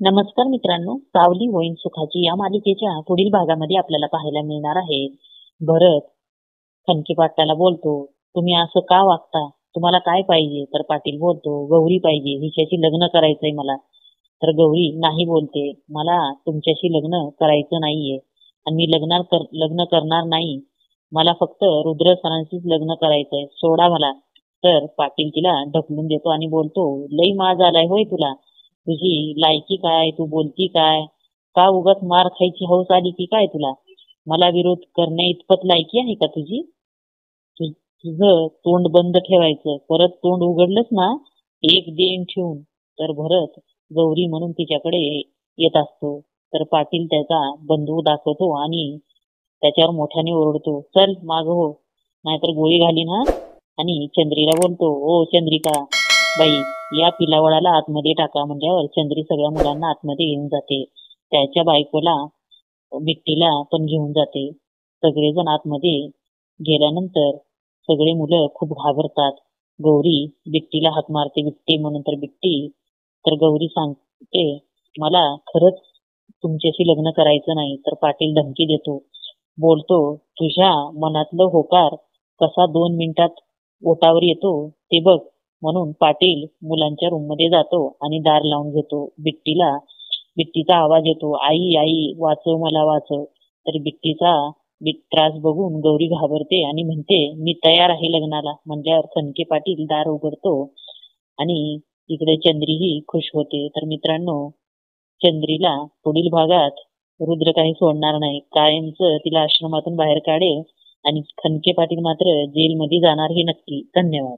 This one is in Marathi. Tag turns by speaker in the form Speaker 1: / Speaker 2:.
Speaker 1: नमस्कार मित्रांनो, सावली होईन सुखाची या मालिकेच्या पुढील भागामध्ये आपल्याला पाहायला मिळणार आहे. भरत खनकी पाटलाला बोलतो, तुम्ही असं का वागता? तुम्हाला काय पाहिजे? तर पाटील बोलतो, गौरी पाहिजे, हिच्याशी लग्न करायचंय मला. तर गौरी नाही बोलते, मला तुमच्याशी लग्न करायचं नाहीये आणि मी लग्न करणार नाही. मला फक्त रुद्र सरांशीच लग्न करायचंय, सोडा मला. तर पाटील तिला ढकलून देतो आणि बोलतो, लई माज आलाय होय तुला. तुझी लायकी काय? तू बोलती काय? का उगाच मार खायची हौस आली की काय तुला? मला विरोध करण्या इतपत लायकी आहे का तुझी? तुझं तोंड बंद ठेवायचं, परत तोंड उघडलंस ना एक देण ठेवून. तर भरत गौरी म्हणून तिच्याकडे येत असतो. तर पाटील त्याचा बंदूक दाखवतो आणि त्याच्यावर मोठ्याने ओरडतो, चल माग हो, नाहीतर गोळी घालीन हा. आणि चंद्रीला बोलतो, ओ चंद्रिका बाई, या पिलावळाला आतमध्ये टाका. म्हणल्यावर चंद्री सगळ्या मुलांना आतमध्ये घेऊन जाते. त्याच्या बायकोला बिट्टीला पण घेऊन जाते. सगळेजण आतमध्ये गेल्यानंतर सगळे मुलं खूप घाबरतात. गौरी बिट्टीला हाक मारते, बिट्टी म्हणून. तर बिट्टी तर गौरी सांगते, मला खरंच तुमच्याशी लग्न करायचं नाही. तर पाटील धमकी देतो, बोलतो, तुझ्या मनातलं होकार कसा 2 मिनिटात ओटावर येतो ते बघ. म्हणून पाटील मुलांच्या रूम मध्ये जातो आणि दार लावून घेतो. बिट्टीचा आवाज येतो, आई आई वाचव, मला वाचव. तर बिट्टीचा त्रास बघून गौरी घाबरते आणि म्हणते, मी तयार आहे लग्नाला. म्हणल्यावर खनके पाटील दार उघडतो आणि इकडे चंद्रीही खुश होते. तर मित्रांनो, चंद्रीला पुढील भागात रुद्र काही सोडणार नाही, कायमचं तिला आश्रमातून बाहेर काढेल आणि खनके पाटील मात्र जेलमध्ये जाणार हे नक्की. धन्यवाद.